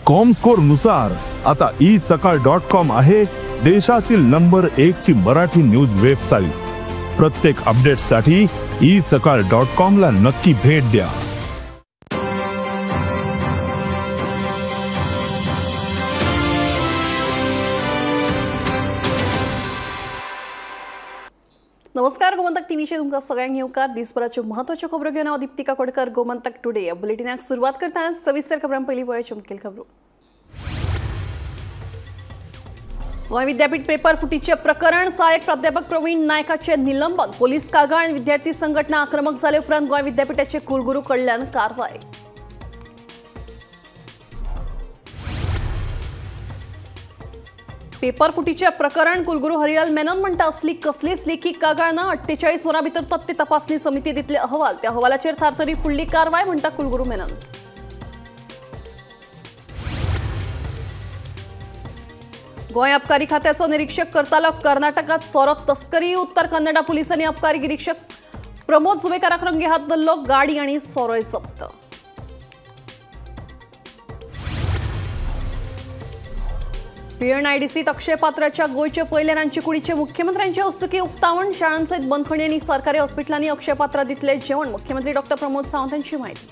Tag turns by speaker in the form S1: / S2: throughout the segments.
S1: Comscore नुसार आता isakal.com आहे देशातील नंबर 1 ची मराठी न्यूज वेबसाईट। प्रत्येक अपडेटसाठी isakal.com ला नक्की भेट द्या।
S2: नमस्कार, गोमंतक टीव्हीचे तुमका सगळ्यांक येवकार दिसभराच्यो महत्वाच्यो खबरो घेवन हांव दीप्तिका कोडकर गोमंतक टुडे या बुलेटिनाक सुरवात करतना सविस्तर खबरां पयलीं पळोवया मुखेल खबरो। गोंय विद्यापीठ पेपर फुटीचे प्रकरण सहाय्यक प्राध्यापक प्रवीण नायकाचे निलंबन, पोलीस कागाळ आनी विद्यार्थी संघटना आक्रमक जाले उपरांत गोंय विद्यापीठाचे कुलगुरू कडल्यान कारवाय। पेपर फुटीचे प्रकरण कुलगुरू हरिलाल मेनन म्हणटा असली कसलीच लेखी कागाळ ना, 48 वरां भितर तथ्य तपासणी समिती दितले अहवाल, त्या अहवालाचेर थारतरी फुडली कारवाय म्हणटा कुलगुरू मेनन। गोंय अबकारी खात्याचो निरीक्षक करतालो कर्नाटकात सोरो तस्करी, उत्तर कन्नडा पुलिसांनी अबकारी निरीक्षक प्रमोद जुवेकाराक रंगे हात धरलो, गाडी आनी सोरोय जप्त। PNIDCत अक्षय पात्राच्या गोयचे पयले रांदचे कुडीचे मुख्यमंत्र्यांचे हस्तुकी उक्तावण, शाळांसयत बंदखणी आनी सरकारी हॉस्पिटलांनी अक्षय पात्रा दितले जेवण, मुख्यमंत्री डॉ. प्रमोद सावंत यांची माहिती।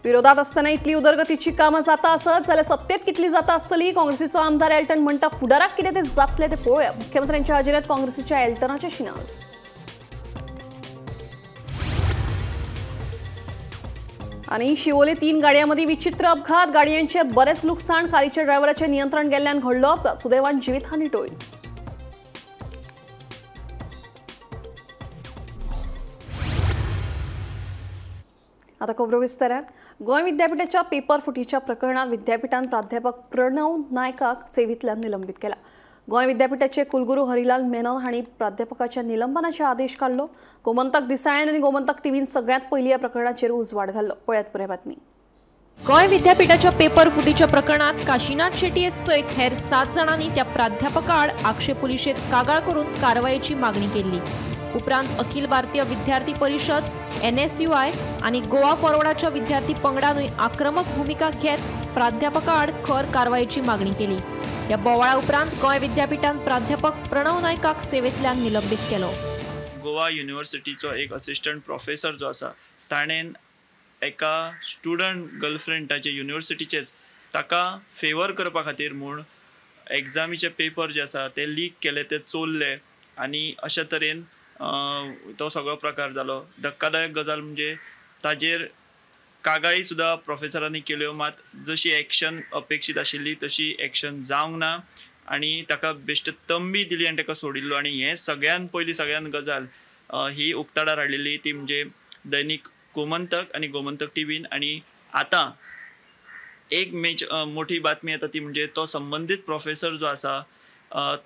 S2: विरोधात असताना इतली उदरगतीची कामां जाता आसत जाल्यार सत्तेत कितली जाता आसतली, काँग्रेसीचो आमदार एल्टन म्हणटा फुडाराक कितें ते जातले ते पळोवया, मुख्यमंत्र्यांच्या हाजेरीत काँग्रेसीच्या एल्टनाचे शिनार। आणि शिवोले 3 गाडयांमध्ये विचित्र अपघात, गाडयांचे बरेच नुकसान, कारच्या ड्रायव्हराचे नियंत्रण गेल्ल्यान घडलो अपघात, सुदैवान जीवितहानी टळली। आता खबरो विस्तारात। गोंय विद्यापीठाच्या पेपर फुटीच्या प्रकरणात विद्यापीठान प्राध्यापक प्रणव नायकाक सेवेंतल्यान निलंबित केला। गोंय विद्यापीठाचे कुलगुरू हरिलाल मेनन हांणी प्राध्यापकाच्या निलंबनाचे आदेश काढलो। गोमंतक दिसाळ्यान आनी गोमंतक टीव्हीन सगळ्यात पयली या प्रकरणाचेर उजवाड घाल्लो। पळयात पुराय बातमी।
S3: गोंय विद्यापीठाच्या पेपर फुटीच्या प्रकरणात काशीनाथ शेट्टी सयत हेर 7 जाणांनी त्या प्राध्यापका आड आक्षेप पुलिशेत कागाळ करून कारवायेची मागणी केली। उपरांत अखिल भारतीय विद्यार्थी परिषद NSUI आणि गोवा फॉरवर्डाच्या विद्यार्थी पंगडानूय आक्रमक भूमिका घेत प्राध्यापका आड खर कारवायेची मागणी केली। या बोवाळा उपरांत गोंय विद्यापीठान प्राध्यापक प्रणव नायकाक सेवेंतल्यान निलंबित केलो।
S4: गोवा युनिव्हर्सिटीचो एक असिस्टंट प्रोफेसर जो आसा ताणें एका स्टुडंट गर्लफ्रेंडाचे युनिव्हर्सिटीचेच ताका फेवर करपा खातीर म्हूण एग्जामीचे पेपर जे आसा ते लीक केले, ते चोरले आनी अशा तरेन तो सगळो प्रकार जालो। धक्कादायक गजाल म्हणजे ताजेर कागाळी सुद्धा प्रोफेसरांनी केल्यो, मात जशी एक्शन अपेक्षीत आशिल्ली तशी एक्शन जावंक ना आनी ताका बेश्ट तंबी दिली आनी ताका सोडिल्लो। आनी हें सगळ्यान पयली सगळ्यान गजाल ही उक्ताडार हाडिल्ली ती म्हणजे दैनीक गोमंतक आनी गोमंतक टीव्हीन। आनी आतां एक मोठी बातमी येता ती म्हणजे तो संबंधीत प्रोफेसर जो आसा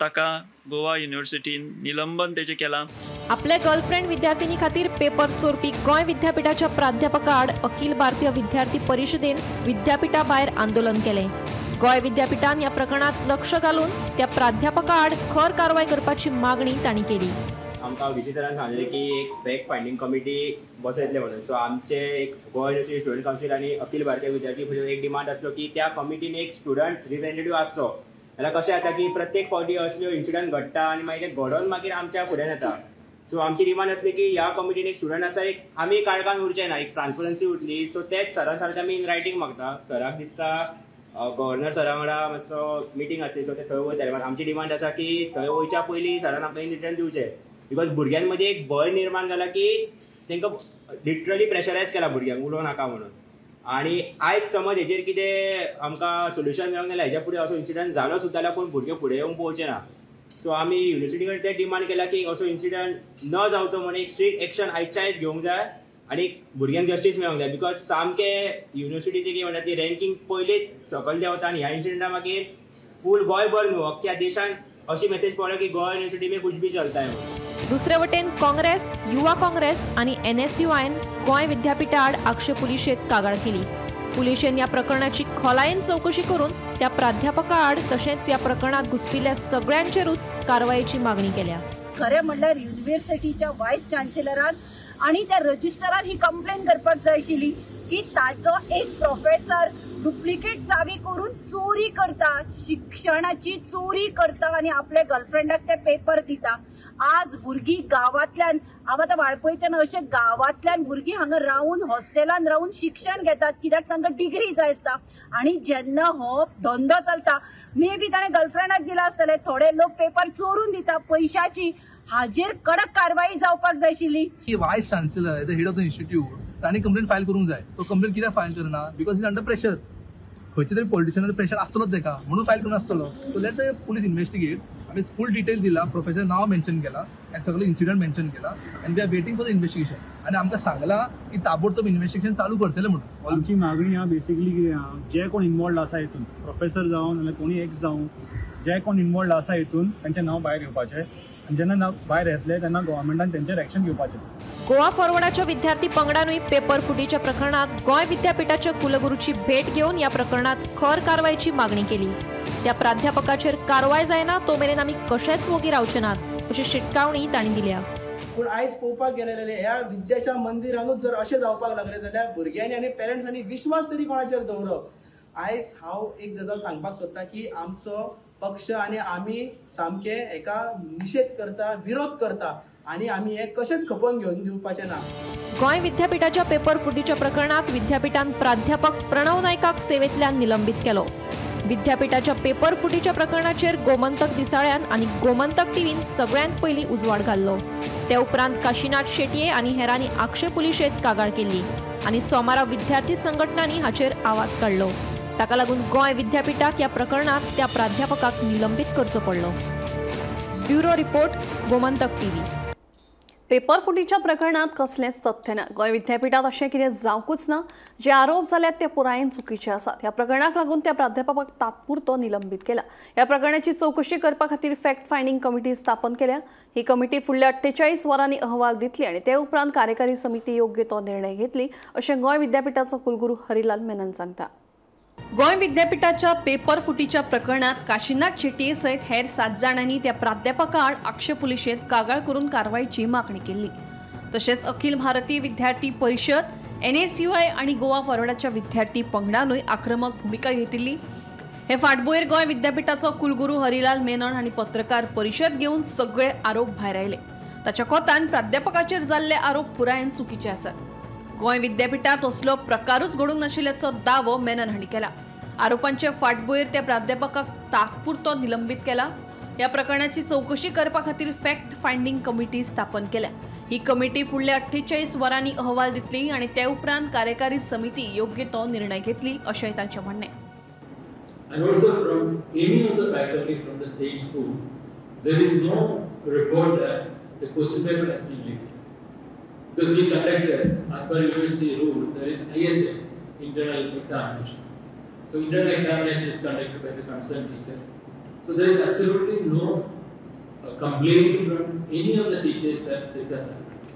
S4: ताका गोवा युनिव्हर्सिटीन निलंबन तेजे केलां।
S3: आपले गर्लफ्रेंड विद्यार्थिनी खातीर पेपर चोरपी गोंय विद्यापीठाच्या प्राध्यापका आड अखिल भारतीय विद्यार्थी परिशदेन विद्यापीठा भायर आंदोलन केले। गोंय विद्यापीठान या प्रकरणात लक्ष घालून त्या प्राध्यापका आड खर कारवाय करपाची मागणी तांणी केली।
S5: आमकां व्हीसी सरान सांगलें की एक फॅक्ट फायंडींग कमिटी बसयतले म्हणून, सो आमचे एक गोवा युनिव्हर्सिटी स्टुडंट कावन्सील आनी अखिल भारतीय विद्यार्थी परिशद एक डिमांड आसलो की त्या कमिटीन एक स्टुडंट रिप्रेझेंटेटिव्ह आसचो। जाल्यार कशें जाता की प्रत्येक फावटी असल्यो इन्सिडंट घडटा आनी मागीर ते घडोवन मागीर आमच्या फुड्यान येता। सो आमची डिमांड आसली की ह्या कमिटीन एक स्टुडंट आसा, एक आमी काळखान उरचे ना, एक ट्रान्सपरन्सी उरली। सो तेच सरान सांगता आमी इन रायटींग मागता, सराक दिसता गव्हर्नर सरा वांगडा मातसो मिटींग आसली, सो ते थंय वयतले। मात आमची डिमांड आसा की थंय वयच्या पयलीं सरान आमकां इन रिटर्न दिवचें, बिकॉज भुरग्यां मदीं एक भंय निर्माण जाला की तांकां लिटरली प्रेशरायज केला भुरग्यांक उलोव नाका म्हणून। आनी आयज समज हेजेर कितें आमकां सोल्युशन मेळोंक नाजाल्यार हेच्या फुडें असो इन्सिडंट जालो सुद्दां जाल्यार कोण भुरगे फुडें येवंक पळोवचे ना। सो आमी युनिव्हर्सिटी कडेन तें डिमांड केला की असो इन्सिडंट न जावचो म्हणून एक स्ट्रिक्ट एक्शन आयच्या आयज घेवंक जाय आनी भुरग्यांक जस्टीस मेळोंक जाय। बिकॉज सामकें युनिव्हर्सिटीची कितें म्हणटा ती रँकींग पयलींच सकयल देंवता आनी ह्या इन्सिडंटा मागीर फूल गोंयभर न्हू अख्ख्या देशान अशी मेसेज पडल्या की गोवा युनिव्हर्सिटी में कुछ भी चलता है।
S3: दुसरे वटेन काँग्रेस, युवा काँग्रेस आणि NSUIन गोंय विद्यापीठा आड आक्षेप पुलिशेत कागाळ केली। पुलिशेन या प्रकरणाची खोलायेन चौकशी करून त्या प्राध्यापका आड तशेंच या प्रकरणात घुसपिल्ल्या सगळ्यांचेरूच कारवायेची मागणी केल्या।
S6: खरें म्हणल्यार युनिव्हर्सिटीच्या वायस चान्सेलरान आणि त्या रजिस्टरान ही कंप्लेन करपाक जाय आशिल्ली की ताजो एक प्रोफेसर डुप्लिकेट चावी करून चोरी करता, शिक्षणाची चोरी करता आणि आपल्या गर्लफ्रेंडाक ते पेपर दिता. आज भुरगीं गांवांतल्यान, हांव आतां वाळपयच्यान अशें गांवांतल्यान भुरगीं हांगा रावून हॉस्टेलान रावून शिक्षण घेतात कित्याक तांकां डिग्री जाय आसता. आणि जेन्ना हो धंदो चलता, मे बी ताणें गर्लफ्रेंडाक दिला आसतलें, थोडे लोक पेपर चोरून दिता पयशाची. हाजेर कडक कारवाई जावपाक जाय आशिल्ली.
S7: Vice chancellor the head of the institute ताणी कंप्लेन फायल करूंक जाय. तो कंप्लेन कित्याक फायल करना? Because is under pressure. खंयचे तरी पॉलिटिशियनाचो प्रेशर आसतलोच ताका, म्हणून फायल करनासतलो. So let the police investigate. आम्ही फुल डिटेल दिला, प्रोफेसर नाव मेन्शन केला आणि सगळं इन्सिडंट मेन्शन केला आणि we are waiting for the investigation. आणि आमकां सांगला की ताबडतोब इन्व्हेस्टिगेशन चालू करतले म्हणून.
S8: आमची मागणी हा बेसिकली कितें आहा, जे कोण इन्वॉल्ड आसा हितून, प्रोफेसर जावन नाल्यार कोणी एक्स जावं, जे कोण इन्वॉल्ड आसा हितून तांचें नांव भायर येवपाचें. जेन्ना भायर येतले तेन्ना गव्हर्मेंटान तेंचेर एक्शन घेवपाचें.
S3: गोवा फॉरवर्डाच्या विद्यार्थी पंगडानूय पेपर फुटीच्या प्रकरणात गोंय विद्यापीठाच्या कुलगुरूची भेट घेऊन या प्रकरणात खर कारवायची मागणी केली. त्या प्राध्यापकाचेर कारवाय जायना तो मेरेन आमी कशेच वगी रावचे नात अशी शिटकावणी तांणी दिल्या.
S9: पूण आयज पळोवपाक गेलेले ह्या विद्याच्या मंदिरानूच जर अशें जावपाक लागले जाल्यार भुरग्यांनी आनी पेरंट्सांनी विश्वास तरी कोणाचेर दवरप. आयज हांव एक गजाल सांगपाक सोदतां की आमचो पक्ष आणि आमी सामके हेका निषेध करता, विरोध करता आणि आमी हे कशेंच खपोवन घेवन दिवपाचें ना.
S3: गोंय विद्यापीठाच्या पेपर फुटीच्या प्रकरणात विद्यापीठान प्राध्यापक प्रणव नायकाक सेवेंतल्यान निलंबित केलो. विद्यापीठाच्या पेपर फुटीच्या प्रकरणाचेर गोमंतक दिसाळ्यान आणि गोमंतक टीव्हीन सगळ्यांत पयलीं उजवाड घाल्लो. ते उपरांत काशीनाथ शेटये आनी हेरांनी आक्षेप पुलिशेंत कागाळ केली आणि सोमारा विद्यार्थी संघटनांनी हाचेर आवाज काडलो. ताका लागून गोंय विद्यापीठाक या प्रकरणात त्या प्राध्यापकाक निलंबित करचो पडलो. Bureau report, Gomantak TV.
S2: Paper फुटीच्या प्रकरणात कसलेंच तथ्य ना. गोंय विद्यापीठात अशें कितें जावंकूच ना. जे आरोप जाल्यात ते पुरायेन चुकीचे आसात. ह्या प्रकरणाक लागून त्या प्राध्यापकाक तात्पुरतो निलंबित केला. ह्या प्रकरणाची चौकशी करपा खातीर फॅक्ट फायंडींग कमिटी स्थापन केल्या. ही कमिटी फुडल्या 48 वरांनी अहवाल दितली आणि ते उपरांत कार्यकारी समिती योग्य तो निर्णय घेतली अशें गोंय विद्यापीठाचो कुलगुरू हरिलाल मेनन सांगता. गोंय विद्यापीठाच्या पेपर फुटीच्या प्रकरणात काशीनाथ शेटये सयत हेर 7 जाणांनी त्या प्राध्यापका आड आक्षेप पुलिशेंत कागाळ करून कारवायची मागणी केली. तशेंच अखिल भारतीय विद्यार्थी परिषद, NSUI आणि गोवा फॉरवर्डाच्या विद्यार्थी पंगडानूय आक्रमक भूमिका घेतिल्ली. हे फाटभुंयेर गोंय विद्यापीठाचो कुलगुरू हरिलाल मेनन हांणी पत्रकार परिशद घेवन सगळे आरोप भायर आयले. ताच्या कोतान प्राध्यापकाचेर जाल्ले आरोप पुरायेन चुकीचे आसात. गोंय विद्यापीठात असलो प्रकारूच घडूंक नाशिल्ल्याचो दावो मेनन हांणी केला. आरोपांचे फाटभुंयेर त्या प्राध्यापकाक तात्पुरतो निलंबित केला. ह्या प्रकरणाची चौकशी करपा खातीर फॅक्ट फायंडींग कमिटी स्थापन केल्या. ही कमिटी फुडल्या 48 वरांनी अहवाल दितली आणि ते उपरांत कार्यकारी समिती योग्य तो निर्णय घेतली अशेंय तांचें म्हणणें.
S10: And also from any of the faculty from the same school, there is no report that the question paper has been leaked. Because we conducted, as per university rule, there is ISA, internal examination. So internal examination is conducted by the concerned teacher. So there is absolutely no complaint from any of the teachers that this has happened.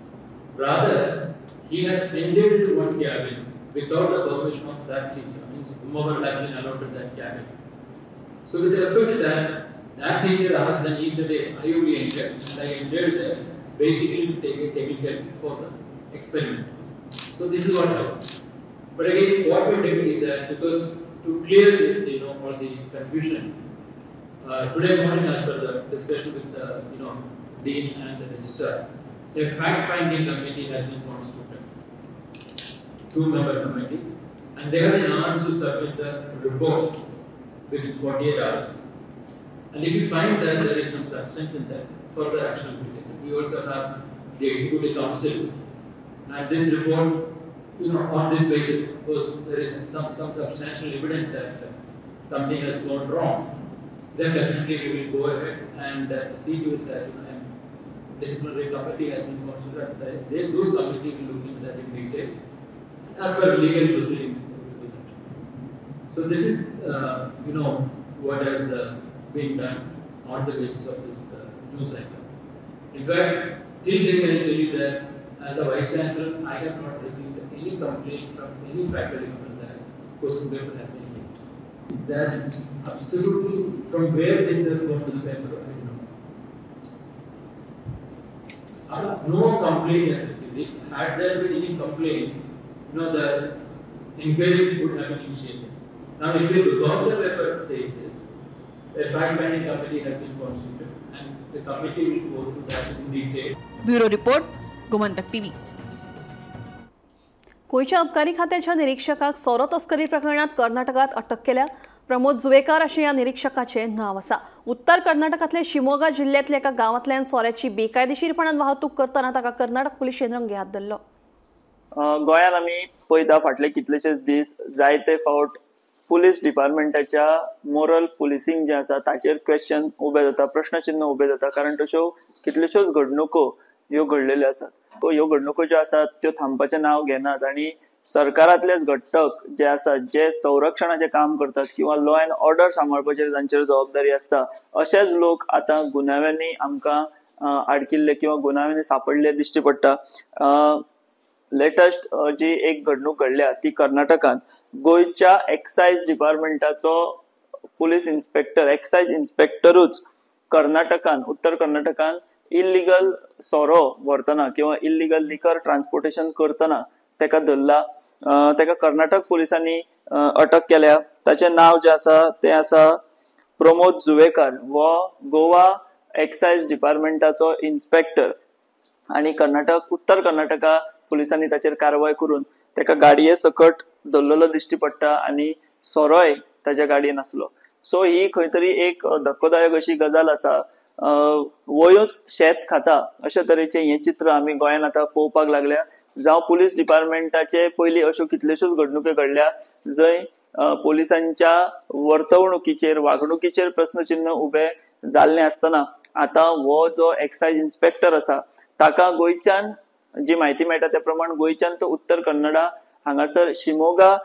S10: Rather, he has entered into one cabin without the permission of that teacher. Means whomever has been allotted that cabin. So with respect to that, that teacher asked and he said, yes, I will be entered. And I entered there basically to take a chemical for the experiment. So this is what happened. But again, what we did is that because to clear this, all the confusion, today morning, as per the discussion with the, dean and the registrar, a fact-finding committee has been constituted, 2-member committee, and they have been asked to submit the report within 48 hours. And if you find that there is some substance in that, further action will be taken. We also have the executive council, and this report, on this basis, because there is some substantial evidence that something has gone wrong, then definitely we will go ahead and see to it that and disciplinary committee has been considered. Those committee will look into that in detail as per legal proceedings. So this is, what has been done on the basis of this news item. In fact, till then I tell you that as a Vice Chancellor, I have not received any complaint from any faculty member that question paper has been leaked. That absolutely, from where this has gone to the paper, I don't know. No complaint has received. had there been any complaint, the inquiry would have been initiated. Now, if because the paper says this, a fact-finding committee has been constituted, and the committee will go through that in detail.
S3: Bureau report, Gomantak TV.
S2: कोयच्या अबकारी खात्याच्या निरीक्षकाक सोरो तस्करी प्रकरणात कर्नाटकात अटक केल्या. प्रमोद जुवेकर अशें ह्या निरीक्षकाचे नाव आसा. उत्तर कर्नाटकांतल्या शिमोगा जिल्ल्यांतल्या एका गांवांतल्यान सोऱ्याची बेकायदेशीरपणान वाहतूक करतना ताका कर्नाटक पुलिशेन रंगे हात धरलो.
S4: गोंयांत आमी पळयता फाटले कितलेशेच दीस जायते फावट पुलीस डिपार्टमेंटाच्या मोरल पुलिसिंग जे आसा ताचेर क्वेश्चन उबे जाता, प्रश्नचिन्ह उबे जाता, कारण तश्यो कितल्योश्योच घडणुको ह्यो घडलेल्यो आसात. ह्यो घडणुको ज्यो आसात त्यो थांबपाचें नांव घेनात आनी सरकारांतलेच घटक जे आसात जे संरक्षणाचें काम करतात किंवा लॉ अँड ऑर्डर सांबाळपाचेर जांचेर जबाबदारी आसता अशेच लोक आतां गुन्यांवांनी आमकां आडकिल्ले किंवा गुन्यांवांनी सांपडले दिश्टी पडटा. लेटस्ट जी एक घडणूक घडल्या ती कर्नाटकांत गोंयच्या एक्सायज डिपार्टमेंटाचो पुलीस इन्स्पेक्टर, एक्सायज इन्स्पेक्टरूच कर्नाटकांत, उत्तर कर्नाटकांत इल्लिगल सोरो व्हरतना किंवा इल्लिगल लिकर ट्रान्सपोर्टेशन करतना तेका धरला. तेका कर्नाटक पुलिसांनी अटक केल्या. ताचें नाव जें आसा तें आसा प्रमोद जुवेकर. वो गोवा एक्सायज डिपार्टमेंटाचो इन्स्पेक्टर आनी उत्तर कर्नाटका पुलिसांनी ताचेर कारवाय करून तेका गाडये सकट धरलेलो दिश्टी पडटा आनी सोरोय ताच्या गाडयेन आसलो. सो ही खंय तरी एक धक्कोदायक अशी गजाल आसा. वयोच शेत खाता अशे तरेचें हें चित्र आमी गोंयांत आतां पळोवपाक लागल्या. जावं पुलीस डिपार्टमेंटाचे पयलीं अश्यो कितल्योश्योच घडणुको घडल्या जंय पुलिसांच्या वर्तवणुकीचेर, वागणुकीचेर प्रस्नचिन्ह उबे जाल्ले आसतना आतां हो जो एक्सायज इन्स्पेक्टर आसा ताका गोंयच्यान जी म्हायती मेळटा त्या प्रमाण गोंयच्यान तो उत्तर कन्नडा हांगासर शिमोगा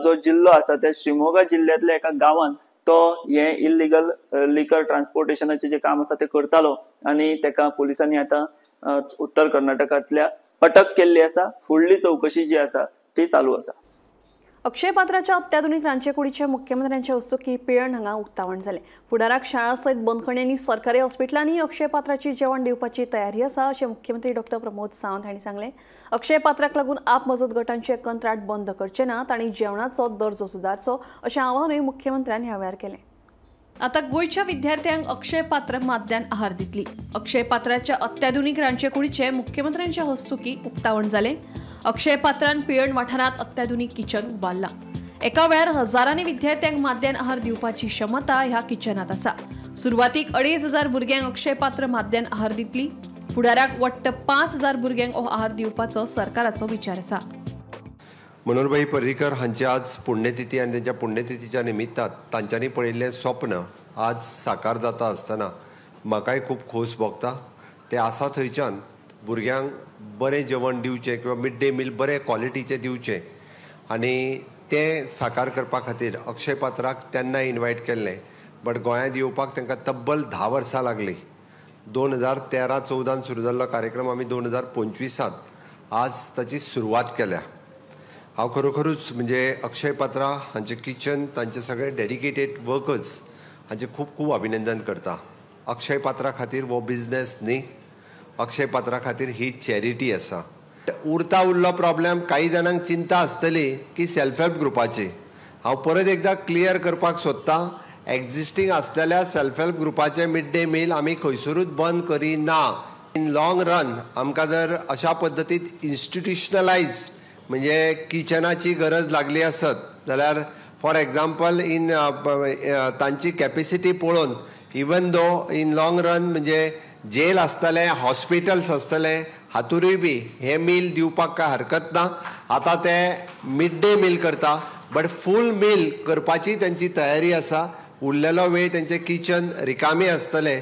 S4: जो जिल्लो आसा त्या शिमोगा जिल्ल्यांतल्या एका गांवांत तो हे इल्लिगल लिकर ट्रान्सपोर्टेशनाचे जे काम आसा ते करतालो आनी तेका पुलिसांनी आतां उत्तर कर्नाटकांतल्या अटक केल्ली आसा. फुडली चौकशी जी आसा ती चालू आसा.
S2: अक्षय पात्राच्या अत्याधुनिक रांदचेकुडीच्या मुख्यमंत्र्यांच्या हस्तुकी पिळण हांगा उक्तावण जालें. फुडाराक शाळा सयत बंदखण्यांनी सरकारी हॉस्पिटलांनी अक्षय पात्राची जेवण दिवपाची तयारी आसा अशें मुख्यमंत्री डॉ. प्रमोद सावंत हांणी सांगलें. अक्षय पात्राक लागून आप मजत गटांचे कंत्राट बंद करचे नात आनी जेवणाचो दर्जो सुदारचो अशें आवाहनूय मुख्यमंत्र्यांनी ह्या वेळार केलें. आता गोयच्या विद्यार्थ्यांक अक्षय पात्र माध्यान आहार दितली. अक्षय पात्राच्या अत्याधुनिक रांदचेकुडीचे मुख्यमंत्र्यांच्या हस्तुकी उक्तावण जालें. अक्षय पात्रान पिळण वाठारांत अत्याधुनिक किचन उबारला. एका वेळार हजारांनी विद्यार्थ्यांक माध्यान आहार दिवपाची क्षमता ह्या किचनात आसा. सुरवातीक 2500 भुरग्यांक अक्षय पात्र माध्यान आहार दितली. फुडाराक वट्ट 5000 भुरग्यांक हो आहार दिवपाचो सरकाराचो विचार आसा.
S11: मनोहरभाई पर्रीकर हांची आज पुण्यतिथी आनी त्यांच्या पुण्यतिथीच्या निमित्तान तांच्यांनी पळयिल्लें स्वप्न आज साकार जाता आसतना म्हाकाय खूब खोस भोगता. ते आसा थंयच्यान भुरग्यांक बरें जेवण दिवचें किंवा मिड डे मील बरें क्वॉलिटीचें दिवचें आनी तें साकार करपा खातीर अक्षय पात्राक तेन्ना इन्वायट केल्लें. बट गोंयांत येवपाक तांकां तब्बल 10 वर्सां लागलीं. 2013-14 सुरू जाल्लो कार्यक्रम आमी 2025 आज ताची सुरवात केल्या. हांव खरोखरूच म्हणजे अक्षय पात्रा हांचे किचन तांचे सगळे डेडिकेटेड वर्कर्स हांचे खूब खूब अभिनंदन करता. अक्षय पात्रा खातीर हो बिझनेस न्ही, अक्षय पात्रा खातीर ही चॅरिटी आसा. उरता उरलो प्रॉब्लेम काही जाणांक चिंता आसतली की सेल्फ हेल्प ग्रुपाची. हांव परत एकदां क्लियर करपाक सोदतां, एक्झिस्टींग आसलेल्या सेल्फ हेल्प ग्रुपाचे मिड डे मील आमी खंयसरूच बंद करिना. इन लॉंग रन आमकां जर अशा पद्दतीन इन्स्टिट्युशनलायज म्हणजे किचनाची गरज लागली आसत जाल्यार फॉर एग्जाम्पल इन तांची कॅपेसिटी पळोवन even though in long run म्हणजे जेल आसतले, हॉस्पिटल्स आसतले, हातूरूय बी हे मील दिवपाक काय हरकत ना. आतां ते मिड डे मील करता बट फूल मील करपाची तांची तयारी आसा. उरलेलो वेळ तांचे किचन रिकामी आसतले.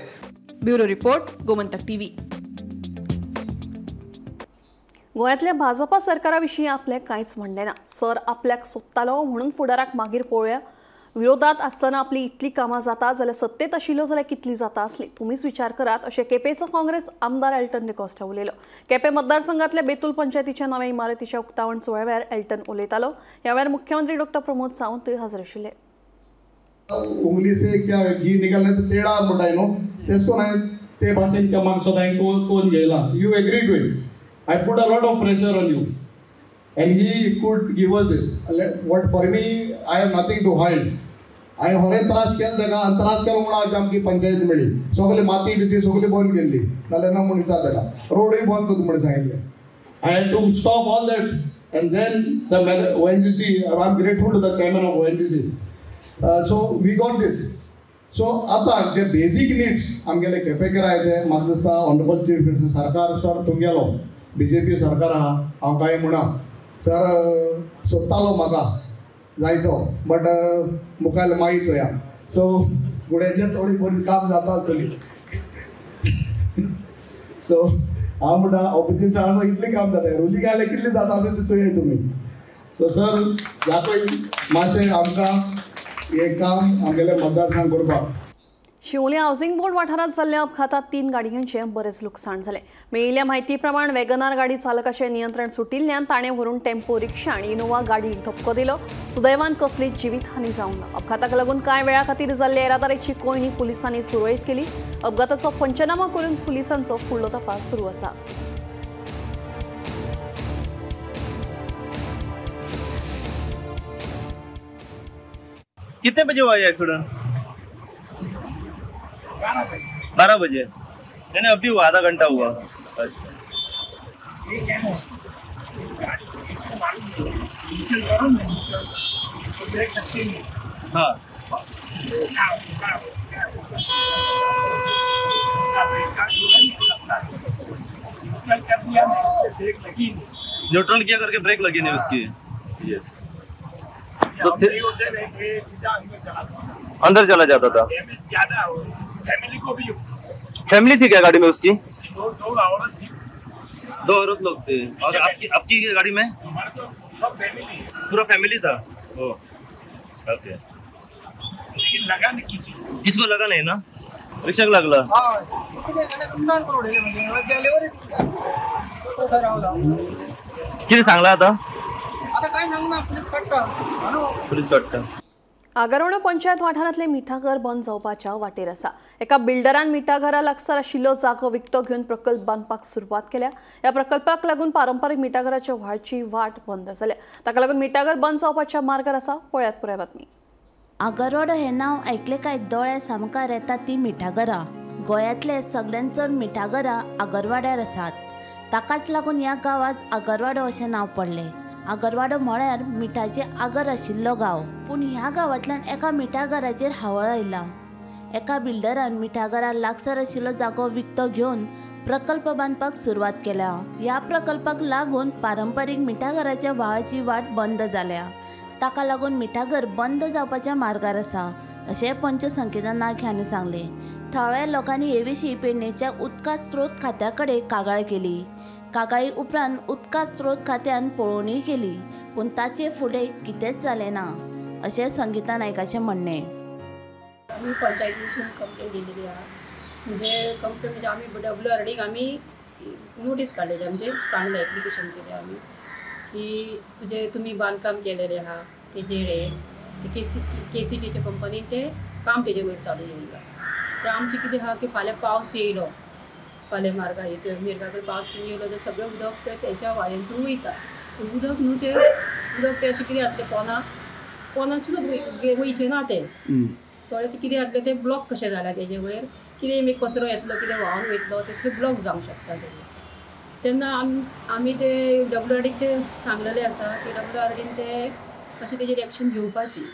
S3: Bureau report, Gomantak TV.
S2: गोंयांतल्या भाजपा सरकाराविशीं आपलें कांयच म्हणलें ना. सर आपल्याक सोदतालो म्हणून फुडाराक मागीर पळोवया. विरोधात आसतना आपली इतली कामां जाता जाल्यार सत्तेत आशिल्लो जाल्यार कितली जाता आसली तुमीच विचार करात अशें केपेचो काँग्रेस आमदार एल्टन डिकोस्टा उलयलो. केपे मतदारसंघातल्या बेतूल पंचायतीच्या नव्या इमारतीच्या उक्तावण सुवाळ्यावेळार एल्टन उलयतालो. ह्या वेळार मुख्यमंत्री डॉ. प्रमोद सावंत हजर आशिल्ले.
S12: उंगली से क्या घी निकालने तो टेढ़ा मुंडा नो तेसको नाही ते भाषेत त्या माणसाला कोण गेला. You agree to it I put a lot of pressure on you. And he could give us this. What for me, I have nothing to hide. I होरे त्रास केला जागा त्रास केला म्हणून आज आमची पंचायत मिळली. सगळे माती बिती सगळी बंद केली. नाल्या ना म्हणून चालला. रोडही बंद करू म्हणून सांगितले. I had to stop all that. And then the ONGC, I'm grateful to the chairman of ONGC. So we got this. So आता जे बेसिक नीड्स आमगेले केपेकर आहे ते म्हाका दिसता ऑनरेबल चीफ मिनिस्टर सरकार सर तुमगेलो BJP सरकार आहा हांव काय म्हणा सर सोदतालो म्हाका जायतो बट मुखार मागीच वया सो गुड्याचे थोडी बरी काम जाता आसतली सो हांव म्हणटा ऑपोजिशन हांव इतलें काम जाता रुली गायले कितलें जाता तें चोया तुमी सो सर जातोय मातशें आमकां हे काम आमगेले मतदारसंघ करपाक.
S2: शिवोली हाऊसिंग बोर्ड वाठारात जाल्ल्या अपघातात 3 गाडयांचे बरेच लुकसाण झाले. मेळिल्ल्या म्हायती प्रमाण वॅगनार गाडी चालकाचे नियंत्रण सुटिल्ल्यान ताणें व्हरून टेम्पो रिक्षा आनी इनोवा गाडीक धक्को दिलो. सुदैवान कसलीच जिवीतहानी जावंक ना. अपघाताक लागून कांय वेळा खातीर जाल्ल्या येरादारीची कोयणी पुलिसांनी सुरळीत केली. अपघाताचो पंचनामा करून पुलिसांचो फुडलो तपास सुरू आसा.
S13: कितने बजे हुआ ये एक्सीडेंट? 12 बजे यानी अभी हुआ, आधा घंटा हुआ. अच्छा हाँ न्यूट्रल किया करके ब्रेक लगी नहीं उसकी. यस तो अंदर चला जाता था. फैमिली थी क्या गाड़ी में उसकी? दो औरत लोग थे. और आपकी गाड़ी में पूरा फैमिली था. ओके
S14: लगा नहीं
S13: किसको लगा नाही ना? रिक्षा लागला. किती सांगला आता? पोलीस कट्टा.
S2: आगारोडा पंचायत वाठारांतले मिठागर बंद जावपाच्या वाटेर आसा. एका बिल्डरान मिठागरा लागसार आशिल्लो जागो विकतो घेवन प्रकल्प बांदपाक सुरवात केल्या. ह्या प्रकल्पाक लागून पारंपारीक मिठागराच्या व्हाळची वाट बंद जाल्या. ताका लागून मिठागर बंद जावपाच्या मार्गार आसा. पळयात पुराय बातमी.
S15: आगारोडो हे नांव आयकले काय दोळे सामकार येता ती मिठागरां. गोंयांतले सगळ्यांत चड मिठागरां आगरवाड्यार आसात. ताकाच लागून ह्या गांवाक आगरवाडो अशें नांव पडलें. आगरवाडो म्हळ्यार मिठाचे आगर आशिल्लो गांव. पूण ह्या गांवांतल्यान एका मिठागराचेर हावळ आयला. एका बिल्डरान मिठागरा लागसार आशिल्लो जागो विकतो घेवन प्रकल्प बांदपाक सुरवात केल्या. ह्या प्रकल्पाक लागून पारंपारीक मिठागराच्या व्हाळाची वाट बंद जाल्या. ताका लागून मिठागर बंद जावपाच्या मार्गार आसा अशें पंच संकेता नायक हांणी सांगलें. थळ्या लोकांनी हे विशीं पेडणेच्या उदका स्त्रोत खात्या कडेन कागाळ केली. कागाळी उपरांत उदका स्त्रोत खात्यान पळोवणी केली पूण ताचे फुडें कितेंच जालें ना अशें संगीता नायकाचें म्हणणें.
S16: आमी पंचायतीसून कंप्लेंट दिलेली आहा. म्हणजे कंप्लेंट म्हणजे आमी WRDक आमी नोटीस काडलेली म्हणजे सांगलें एप्लिकेशन केलें आमी की तुजे तुमी बांदकाम केलेलें आहा तेजेर ते KCTच्या कंपनीन ते काम तेजे वयर चालू दवरला. ते आमचें कितें आहा की फाल्यां पावस येयलो फाल्यां मार्गा हेचो मिरगाचो पावस येयलो तर सगळें उदक ते तेच्या व्हाळेंतून वयता. उदक न्हू ते उदक ते अशें कितें जाता ते पोनासून वयचें ना ते थोडे ते कितें जातलें ते ब्लॉक कशें जाल्या तेजे वयर कितें कचरो येतलो कितें व्हांवन वयतलो ते थंय ब्लॉक जावंक शकता तेजे. तेन्ना आमी ते WRDक ते सांगलेले आसा की WRDन ते अशें तेजेर एक्शन घेवपाची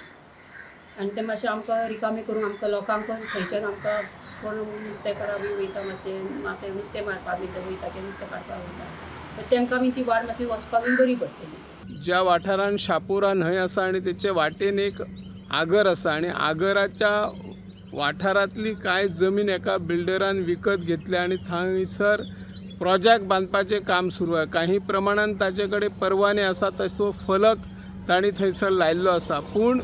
S16: आनी ते मातशें आमकां रिकामें करून आमकां लोकांक थंयच्यान आमकां कोण नुस्तेकारां बी वयता मातशें नुस्तें मारपाक बी वयता की नुस्तें काडपाक वयता तांकां बी ती वाट मातशी वचपाक बी बरी पडटली.
S17: ज्या वाठारान शापोरा न्हंय आसा आनी तेचे वाटेन एक आगर आसा आनी आगराच्या वाठारांतली कांय जमीन एका बिल्डरान विकत घेतल्या आनी थंयसर प्रोजेक्ट बांदपाचें काम सुरू आहे. काही प्रमाणात ताचे कडेन परवाने आसा तसो फलक तांणी थंयसर लायल्लो आसा. पूण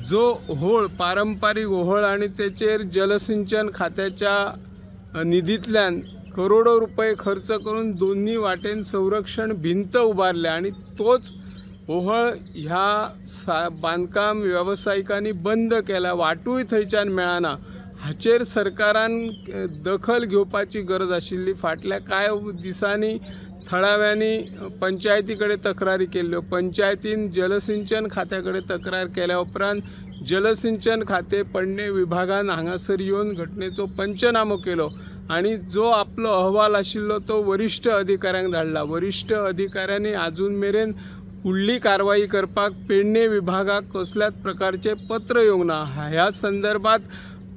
S17: जो ओहोळ पारंपारीक ओहोळ आनी तेचेर जलसिंचन खात्याच्या निधींतल्यान करोडो रुपये खर्च करून दोन्ही वाटेन संरक्षण भिंत उबारल्या आनी तोच ओहोळ ह्या बांदकाम व्यावसायिकांनी बंद केला. वाटूय थंयच्यान मेळना. हाचेर सरकारान दखल घेवपाची गरज आशिल्ली. फाटल्या कांय दिसांनी थळाव्यांनी पंचायतीकडे तक्रारी केल्ल्यो. पंचायतीन जलसिंचन खात्याकडे तक्रार केल्या उपरांत जलसिंचन खाते पेडणे विभागान हांगासर येवन घटनेचो पंचनामो केलो आणि जो आपलो अहवाल आशिल्लो तो वरिष्ठ अधिकाऱ्यांक धाडला. वरिष्ठ अधिकाऱ्यांनी अजून मेरेन फुडली कारवाई करपाक पेडणे विभागाक कसल्याच प्रकारचे पत्र येवंक ना. ह्या संदर्भात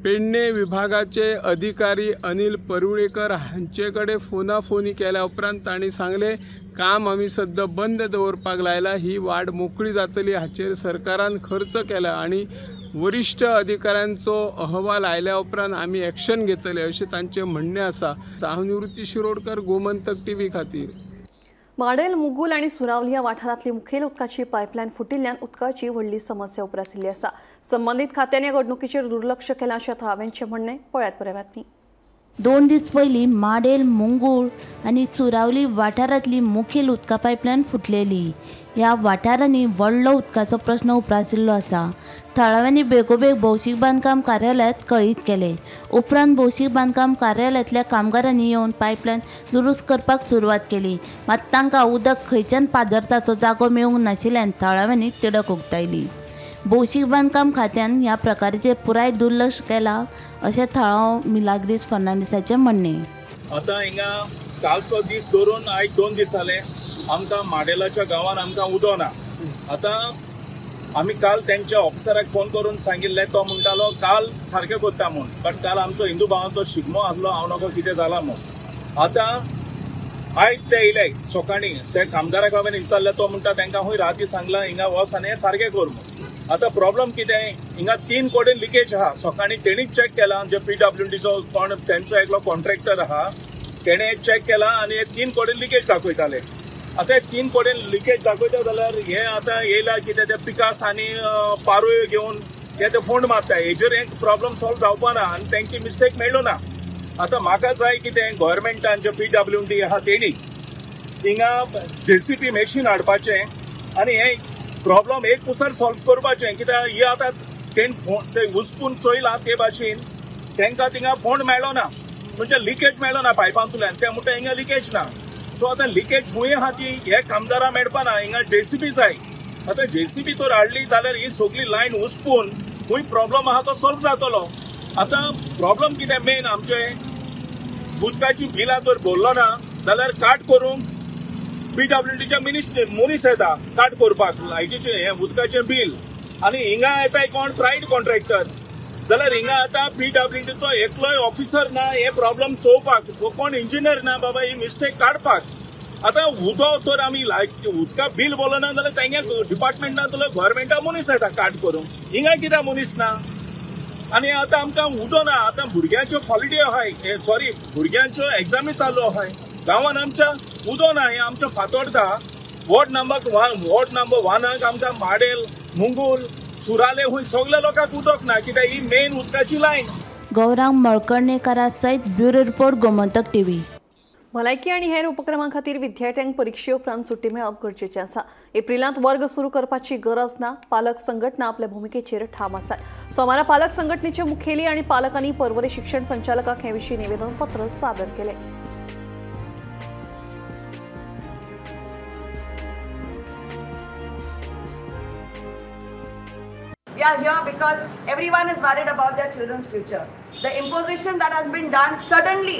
S17: पेडणे विभागाचे अधिकारी अनिल परुळेकर हांचे कडेन फोनाफोनी केल्या उपरांत तांणी सांगले काम आमी सद्या बंद दवरपाक लायला. ही वाड मोकळी जातली हाचेर सरकारान खर्च केला आणि वरिष्ठ अधिकाऱ्यांचो अहवाल आयल्या उपरांत आमी एक्शन घेतले अशें तांचें म्हणणें आसा. हांव निवृत्ती शिरोडकर, गोमंतक टीव्ही खातीर.
S2: माडेल, मुगुल आणि सुरावली ह्या वाठारांतली मुखेल उदकाची पायपलायन फुटिल्ल्यान उदकाची व्हडली समस्या उप्रासिल्ली आसा. संबंधीत खात्याने घडणुकीचेर दुर्लक्ष केलां अशें थळाव्यांचें म्हणणें. पळयात पुराय बातमी.
S15: 2 दीस पयलीं माडेल, मुंगूळ आनी सुरावली वाठारांतली मुखेल उदका पायपलायन फुटलेली. ह्या वाठारांनी व्हडलो उदकाचो प्रश्न उप्रासिल्लो आसा. थळाव्यांनी बेगोबेग भौशीक बांदकाम कार्यालयात कळीत केले. उपरांत भौशीक बांदकाम कार्यालयातल्या कामगारांनी येवन पायपलायन दुरुस्त करपाक सुरवात केली. मात तांकां उदक खंयच्यान पादरताचो जागो मेळूंक नाशिल्ल्यान थळाव्यांनी तिडक उक्तायली. भौशीक बांदकाम खात्यान ह्या प्रकाराचेर पुराय दुर्लक्ष केला अशें थळाव मिलाग्रीस फर्नांडिसाचें म्हणणें.
S18: आतां हिंगा कालचो दीस धरून आयज 2 दीस जाले आमकां माडेलाच्या गांवांत आमकां उदक ना. आतां आमी काल तेंच्या ऑफिसराक फोन करून सांगिल्लें. तो म्हणटालो काल सारकें करता म्हूण. बट काल आमचो हिंदू भावाचो शिगमो आसलो, हांव नकळो कितें जाला म्हूण. आतां आयज ते येयले सकाळीं. ते कामगाराक हांवें विचारलें. तो म्हणटा तांकां खंय राती सांगलां हिंगा वच आनी हें सारकें कर म्हूण. आता प्रॉब्लेम कितें, हिंगा 3 कडेन लिकेज आहा. सकाळीं तेणीच चॅक केला. जे PWDचो कोण तेंचो एकलो कॉन्ट्रॅक्टर आहा तेणें चॅक केला आनी 3 कडेन लिकेज दाखयताले. आतां 3 कडेन लिकेज दाखयता जाल्यार हे आतां येयला कितें ते पिकास आनी पारोय घेवन ते फोंड मारता. हेजेर एक प्रॉब्लेम सॉल्व जावपा ना आनी तेंची मिस्टेक मेळ्ळो ना. आतां म्हाका जाय कितें गोव्हर्मेंटान जे PWD आहा तेणी हिंगा JCB मॅशीन हाडपाचें आनी हें प्रॉब्लेम एक कुसर सॉल्व करपाचें. कित्याक ही आतां ते हुस्पून चोयलां ते भाशेन तांकां थिंगा फोंड मेळ्ळो ना, म्हणजे लिकेज मेळ्ळो ना पायपांतल्यान. ते म्हणटा हिंगा लिकेज ना. सो आतां लिकेज खूंय आहा ती हे कामदारां मेळपा ना. हिंगा JCB जाय. आतां JCB तर हाडली जाल्यार ही सगळी लायन हुस्पून खूंय प्रॉब्लेम आहा तो सॉल्व जातलो. आतां प्रॉब्लेम कितें मेन आमचें उदकाची बिलां तर भरलो ना जाल्यार काट करूंक PWDच्या मनीस येता काट करपाक लायटीचें हें उदकाचें बील. आनी हिंगा येताय कोण प्रायवेट कॉन्ट्रॅक्टर. जाल्यार हिंगा आतां PWDचो एकलोय ऑफिसर ना हे प्रॉब्लेम चोवपाक. कोण इंजिनियर ना बाबा ही मिस्टेक काडपाक. आतां उदक तर आमी उदका बील बोलो ना जाल्यार तेंगे डिपार्टमेंटांतलो गव्हर्मेंटा मनीस येता काट करूंक. हिंगा कित्याक मनीस ना. आनी आतां आमकां उदक ना. आतां भुरग्यांच्यो हॉलिडे आहाय, सॉरी भुरग्यांच्यो एग्जामी चालू आहाय. गांवांत आमच्या उदक ना. हें आमच्या फातोर्डा वॉर्ड नंबर 1 आमकां माडेल, मुंगूल, सुराले हूंय सगळ्या लोकांक उदक ना. कित्याक ही मेन उदकाची लायन.
S15: गौरांग मळकर्णेकारा सयत ब्युरो रिपोर्ट, गोमंतक टीव्ही.
S2: भलायकी आणि हेर उपक्रमां खातीर विद्यार्थ्यांक परीक्षे उपरांत सुटी मेळप गरजेचें आसा. एप्रिलांत वर्ग सुरू करपाची गरज ना. पालक संघटना आपल्या भुमिकेचेर ठाम आसात. सोमारा पालक संघटनेचे मुखेली आनी पालकांनी पर्वरी शिक्षण संचालकाक हे विशीं निवेदन पत्र सादर केलें.
S6: We are here because everyone is worried about their children's future. The imposition that has been done suddenly,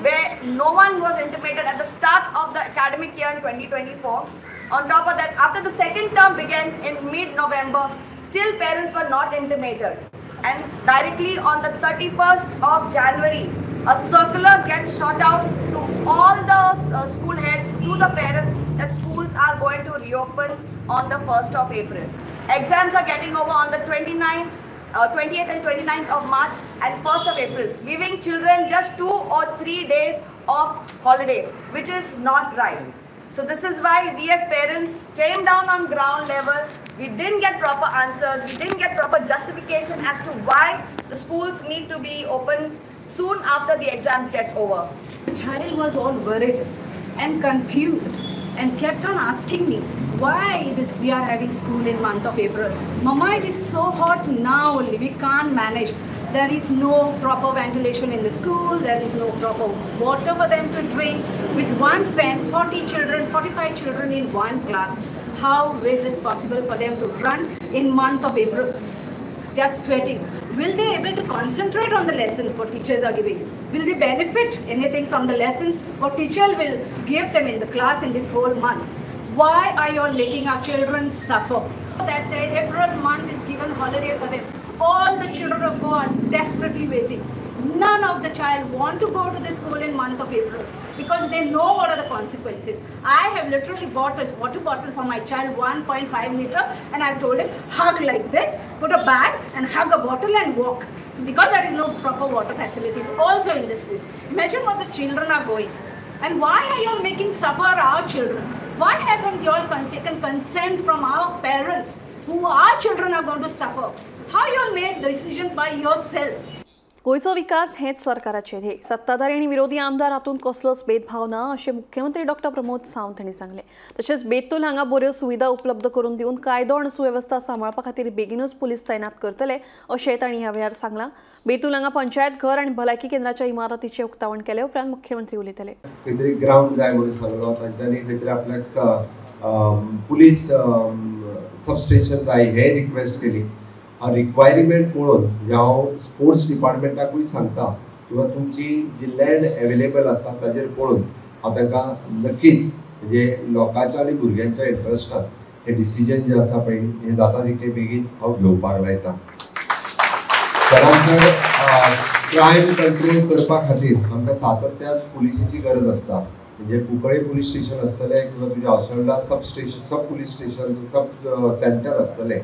S6: where no one was intimated at the start of the academic year in 2024. On top of that, after the second term began in mid-November, still parents were not intimated. And directly on the 31st of January, a circular gets shot out to all the school heads, to the parents, that schools are going to reopen on the 1st of April. Exams are getting over on the 28th and 29th of March and 1st of April, leaving children just 2 or 3 days of holidays, which is not right. So this is why we as parents came down on ground level. We didn't get proper answers. We didn't get proper justification as to why the schools need to be open soon after the exams get over.
S16: The child was all worried and confused and kept on asking me, why we are having school in month of April? Mama, it is so hot now, we can't manage.
S6: there is no proper ventilation in the school, there is no proper water for them to drink. With one fan, 40 children, 45 children in one class. How is it possible for them to run in month of April? They are sweating. Will they able to concentrate on the lessons what teachers are giving? Will they benefit anything from the lessons what teacher will give them in the class in this whole month? Why are you all making our children suffer? That the April month is given holiday for them. All the children of God are desperately waiting. None of the child want to go to the school in month of April because they know what are the consequences. I have literally bought a water bottle for my child 1.5 liter and I've told him hug like this, put a bag and hug a bottle and walk. So because there is no proper water facilities also in the school. Imagine what the children are going. And why are you all making suffer our children? Why haven't you all taken consent from our parents who our children are going to suffer? How you all made decisions by yourself?
S2: गोयचो विकास हेच सरकाराचे ध्येय. सत्ताधारी आणि विरोधी आमदार हातून कसलोच भेदभाव ना अशें मुख्यमंत्री डॉ. प्रमोद सावंत हांणी सांगले. तशेंच बेतूल हांगा बऱ्यो सुविधा उपलब्ध करून दिवन कायदो आनी सुवेवस्था सांबाळपा खातीर बेगीनूच पुलीस तैनात करतले अशें तांणी ह्या वेळार सांगलां. बेतूल हांगा पंचायत घर आनी भलायकी केंद्राच्या इमारतीचें उक्तावण केले उपरांत मुख्यमंत्री उलयताले.
S11: खंय तरी ग्रावंड जाय म्हणून सांगलो तांच्यांनी खंय तरी आपल्याक पुलीस सबस्टेशन जाय हे रिक्वेस्ट केली. रिक्वायरमेंट पळोवन हांव स्पोर्ट्स डिपार्टमेंटाकूय सांगता किंवा तुमची जी लँड अवेलेबल आसा ताजेर पळोवन हांव तांकां नक्कीच म्हणजे लोकांच्या आनी भुरग्यांच्या इंट्रस्टान हे डिसिजन जे आसा पळय हे जाता तितके बेगीन हांव घेवपाक लायता. चडांत चड क्रायम कंट्रोल करपा खातीर आमकां सातत्यान पुलिसेची गरज आसता. म्हणजे कुंकळे पुलीस स्टेशन आसतलें किंवा तुज्या हावसहोल्डा सब पुलीस स्टेशन सब सेंटर आसतलें.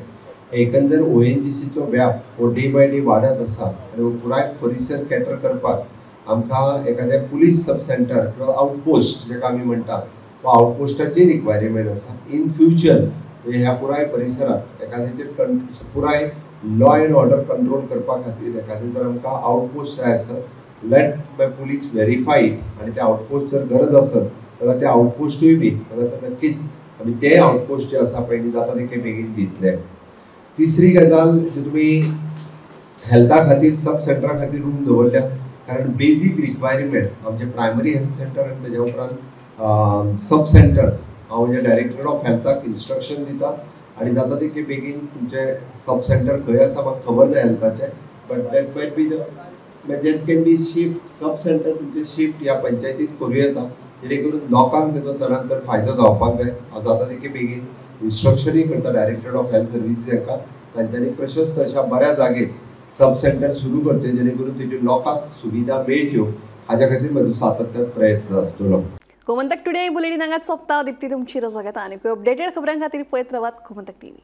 S11: एकंदर ONGCचो व्याप हो डे बाय डे वाडत आसा आनी हो पुराय परिसर कॅटर करपाक आमकां एखाद्या पुलीस सब सेंटर किंवा आउटपोस्ट जेका आमी म्हणटा वा आउटपोस्टाची रिक्वायरमेंट आसा. इन फ्युचर ह्या पुराय परिसरात एखाद्याचेर पुराय लॉ एंड ऑर्डर कंट्रोल करपा खातीर एखादें जर आमकां आउटपोस्ट जाय आसत लेट बाय पुलीस व्हेरीफाईड आनी ते आउटपोस्ट जर गरज आसत जाल्यार ते आउटपोस्टूय बी जाल्यार नक्कीच आमी ते आउटपोस्ट जे आसा पळय जाता तितके बेगीन दितले. तिसरी गजाल जी तुमी हेल्था खातीर सब सेंटरा खातीर रूम दवरल्या कारण बेजीक रिक्वायरमेंट आमचे प्रायमरी हेल्थ सेंटर आनी तेज्या उपरांत सब सेंटर्स हांव म्हणजे डायरेक्टर ऑफ हेल्थाक इन्स्ट्रक्शन दिता आनी जाता तितके बेगीन तुमचे सब सेंटर खंय आसा म्हाका खबर ना हेल्थाचे but that might be that can be shift sub centre तुमचे शिफ्ट ह्या पंचायतीत करूं येता जेणे करून लोकांक तेजो चडांत चड फायदो जावपाक जाय. हांव जाता तितके बेगीन इन्स्ट्रक्शनूय करता डायरेक्टर ऑफ हेल्थ सर्विसीस हाका तांच्यांनी प्रशस्त अशा बऱ्या जागेर सब सेंटर सुरू करचे जेणे करून तेज्यो लोकांक सुविधा मेळच्यो हाच्या खातीर म्हजो सातत्यान प्रयत्न आसतलो.
S2: गोमंतक टुडे बुलेटिन हांगाच सोंपता. दिप्ती तुमची रजा घेता आनी अपडेटेड खबरां खातीर पळयत रावात गोमंतक TV.